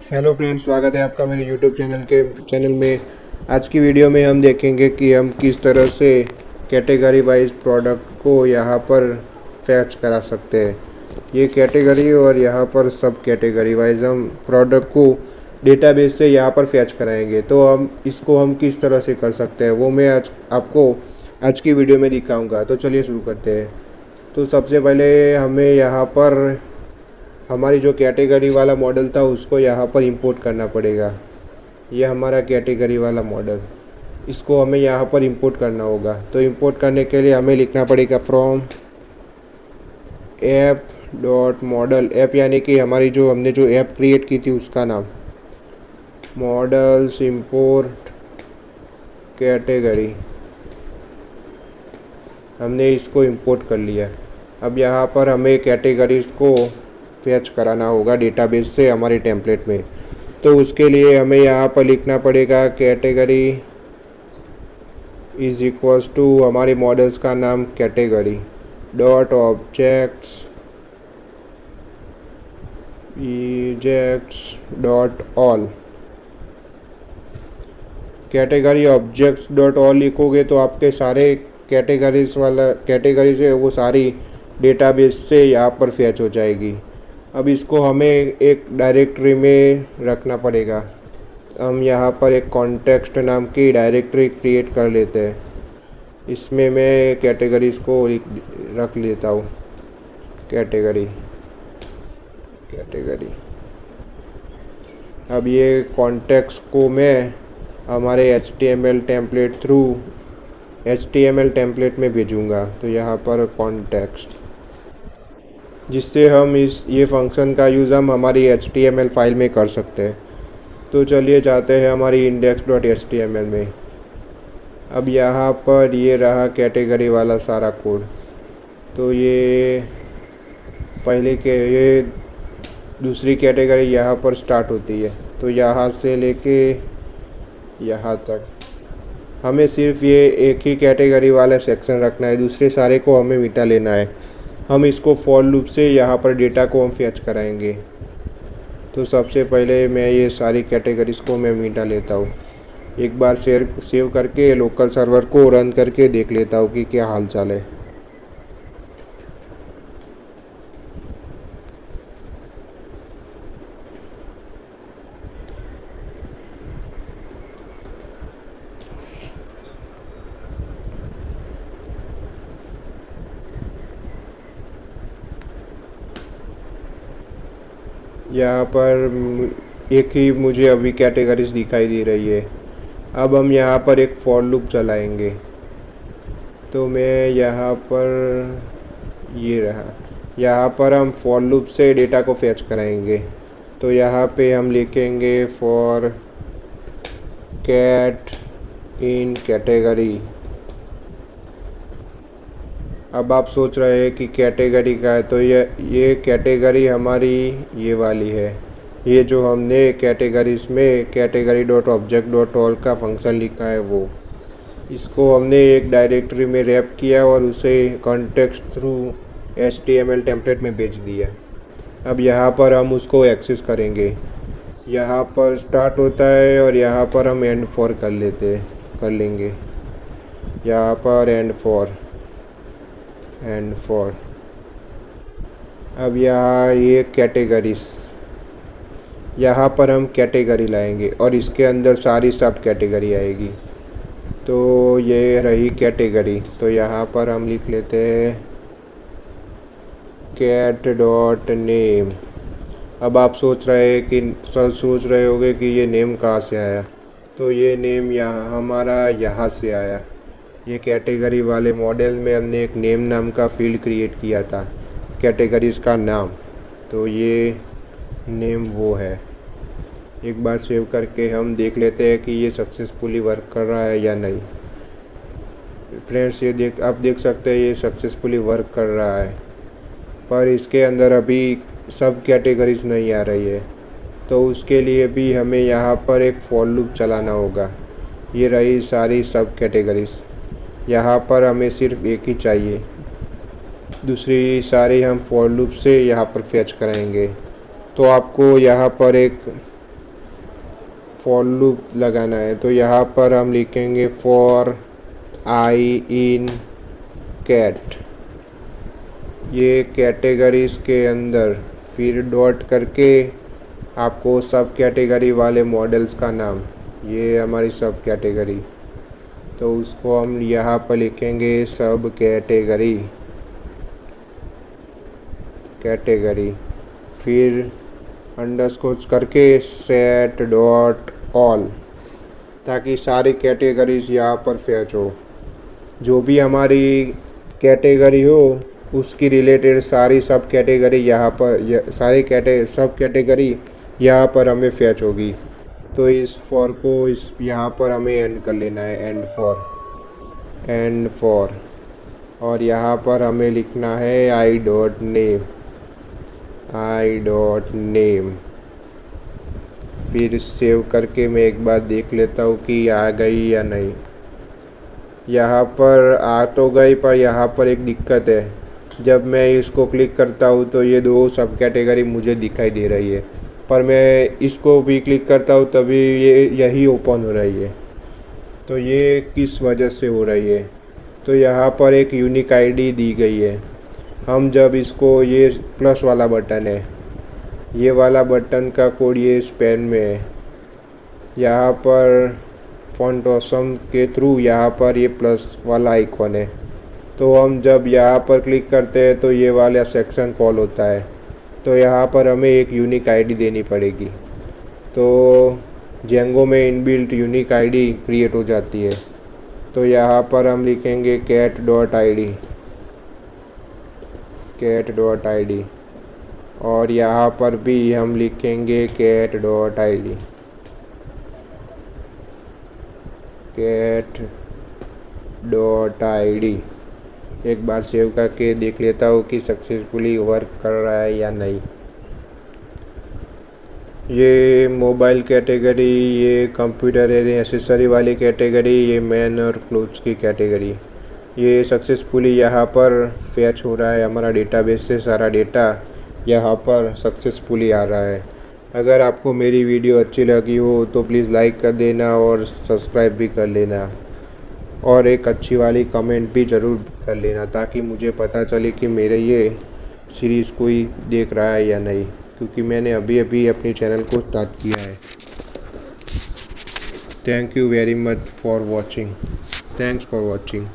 Hello friends, स्वागत है आपका मेरे यूट्यूब चैनल में। आज की वीडियो में हम देखेंगे कि हम किस तरह से कैटेगरी वाइज प्रोडक्ट को यहाँ पर फैच करा सकते हैं। ये कैटेगरी और यहाँ पर सब कैटेगरी वाइज हम प्रोडक्ट को डेटाबेस से यहाँ पर फैच कराएंगे। तो हम किस तरह से कर सकते हैं वो मैं आज आपको आज की वीडियो में दिखाऊंगा। तो चलिए शुरू करते हैं। तो सबसे पहले हमें यहाँ पर हमारी जो कैटेगरी वाला मॉडल था उसको यहाँ पर इंपोर्ट करना पड़ेगा। ये हमारा कैटेगरी वाला मॉडल, इसको हमें यहाँ पर इंपोर्ट करना होगा। तो इंपोर्ट करने के लिए हमें लिखना पड़ेगा from app dot model. App यानी कि हमने जो ऐप क्रिएट की थी उसका नाम, मॉडल्स इंपोर्ट कैटेगरी। हमने इसको इंपोर्ट कर लिया। अब यहाँ पर हमें कैटेगरीज को फैच कराना होगा डेटाबेस से हमारे टेम्पलेट में। तो उसके लिए हमें यहाँ पर लिखना पड़ेगा कैटेगरी इज इक्वल्स टू हमारे मॉडल्स का नाम category dot objects dot all. Category objects dot all लिखोगे तो आपके सारे कैटेगरीज है वो सारी डेटाबेस से यहाँ पर फैच हो जाएगी। अब इसको हमें एक डायरेक्टरी में रखना पड़ेगा। हम यहाँ पर एक कॉन्टेक्स्ट नाम की डायरेक्टरी क्रिएट कर लेते हैं। इसमें मैं कैटेगरीज को रख लेता हूँ। कैटेगरी। अब ये कॉन्टेक्स्ट को मैं हमारे HTML टेम्पलेट में भेजूँगा। तो यहाँ पर कॉन्टेक्स्ट, जिससे हम ये फंक्शन का यूज़ हम हमारी HTML फाइल में कर सकते हैं। तो चलिए जाते हैं हमारी index.html में। अब यहाँ पर ये रहा कैटेगरी वाला सारा कोड। तो ये दूसरी कैटेगरी यहाँ पर स्टार्ट होती है। तो यहाँ से लेके यहाँ तक हमें सिर्फ ये एक ही कैटेगरी वाला सेक्शन रखना है, दूसरे सारे को हमें मिटा लेना है। हम इसको फॉर लूप से यहाँ पर डेटा को हम फैच कराएंगे। तो सबसे पहले मैं ये सारी कैटेगरीज को मैं मिटा लेता हूँ। एक बार सेव करके लोकल सर्वर को रन करके देख लेता हूँ कि क्या हाल चाल है। यहाँ पर एक ही मुझे अभी कैटेगरीज दिखाई दे रही है। अब हम यहाँ पर एक फॉर लूप चलाएंगे। तो मैं यहाँ पर ये रहा, यहाँ पर हम फॉर लूप से डेटा को फैच कराएंगे। तो यहाँ पे हम लिखेंगे फॉर कैट इन कैटेगरी। अब आप सोच रहे हैं कि कैटेगरी का है, तो ये कैटेगरी हमारी ये वाली है। ये जो हमने कैटेगरीज में category dot object dot all का फंक्शन लिखा है वो, इसको हमने एक डायरेक्टरी में रैप किया और उसे कॉन्टेक्स्ट थ्रू HTML टेम्पलेट में भेज दिया। अब यहाँ पर हम उसको एक्सेस करेंगे। यहाँ पर स्टार्ट होता है और यहाँ पर हम एंड फॉर कर लेंगे। यहाँ पर एंड फॉर। अब यहाँ ये कैटेगरीज, यहाँ पर हम कैटेगरी लाएंगे और इसके अंदर सारी सब कैटेगरी आएगी। तो ये रही कैटेगरी। तो यहाँ पर हम लिख लेते हैं कैट डॉट नेम। अब आप सोच रहे होंगे कि ये नेम कहाँ से आया। तो ये नेम यहाँ से आया। ये कैटेगरी वाले मॉडल में हमने एक नेम नाम का फील्ड क्रिएट किया था, कैटेगरीज का नाम। तो ये नेम वो है। एक बार सेव करके हम देख लेते हैं कि ये सक्सेसफुली वर्क कर रहा है या नहीं। फ्रेंड्स, आप देख सकते हैं ये सक्सेसफुली वर्क कर रहा है, पर इसके अंदर अभी सब कैटेगरीज नहीं आ रही है। तो उसके लिए भी हमें यहाँ पर एक फॉर लूप चलाना होगा। ये रही सारी सब कैटेगरीज। यहाँ पर हमें सिर्फ एक ही चाहिए, दूसरी सारी हम फॉर लूप से यहाँ पर फैच कराएंगे। तो आपको यहाँ पर एक फॉर लूप लगाना है। तो यहाँ पर हम लिखेंगे फॉर आई इन कैट, ये कैटेगरीज के अंदर, फिर डॉट करके आपको सब कैटेगरी वाले मॉडल्स का नाम, ये हमारी सब कैटेगरी, तो उसको हम यहाँ पर लिखेंगे सब कैटेगरी, फिर अंडरस्कोर करके सेट डॉट ऑल, ताकि सारी कैटेगरीज यहाँ पर फैच हो। जो भी हमारी कैटेगरी हो उसकी रिलेटेड सारी सब कैटेगरी यहाँ पर, सब कैटेगरी यहाँ पर हमें फैच होगी। तो इस फॉर को यहाँ पर हमें एंड कर लेना है, एंड फॉर, और यहाँ पर हमें लिखना है आई डॉट नेम। फिर सेव करके मैं एक बार देख लेता हूँ कि आ गई या नहीं। यहाँ पर आ तो गई, पर यहाँ पर एक दिक्कत है, जब मैं इसको क्लिक करता हूँ तो ये दो सब कैटेगरी मुझे दिखाई दे रही है, पर मैं इसको भी क्लिक करता हूँ तभी यही ओपन हो रही है। तो ये किस वजह से हो रही है? तो यहाँ पर एक यूनिक आईडी दी गई है। हम जब इसको, ये प्लस वाला बटन है, ये वाला बटन का कोड ये स्पेन में है, यहाँ पर फॉन्ट ऑसम के थ्रू यहाँ पर ये प्लस वाला आइकॉन है। तो हम जब यहाँ पर क्लिक करते हैं तो ये वाला सेक्शन कॉल होता है। तो यहाँ पर हमें एक यूनिक आईडी देनी पड़ेगी। तो जेंगो में इनबिल्ट यूनिक आईडी क्रिएट हो जाती है। तो यहाँ पर हम लिखेंगे cat डॉट आईडी, और यहाँ पर भी हम लिखेंगे cat डॉट आईडी। एक बार सेव करके देख लेता हूँ कि सक्सेसफुली वर्क कर रहा है या नहीं। ये मोबाइल कैटेगरी, ये कंप्यूटर एसेसरी वाली कैटेगरी, ये मैन और क्लोथ्स की कैटेगरी, ये सक्सेसफुली यहाँ पर फैच हो रहा है। हमारा डेटाबेस से सारा डेटा यहाँ पर सक्सेसफुली आ रहा है। अगर आपको मेरी वीडियो अच्छी लगी हो तो प्लीज़ लाइक कर देना और सब्सक्राइब भी कर लेना, और एक अच्छी वाली कमेंट भी ज़रूर कर लेना, ताकि मुझे पता चले कि मेरे ये सीरीज़ कोई देख रहा है या नहीं, क्योंकि मैंने अभी अपनी चैनल को स्टार्ट किया है। Thank you very much for watching. Thanks for watching.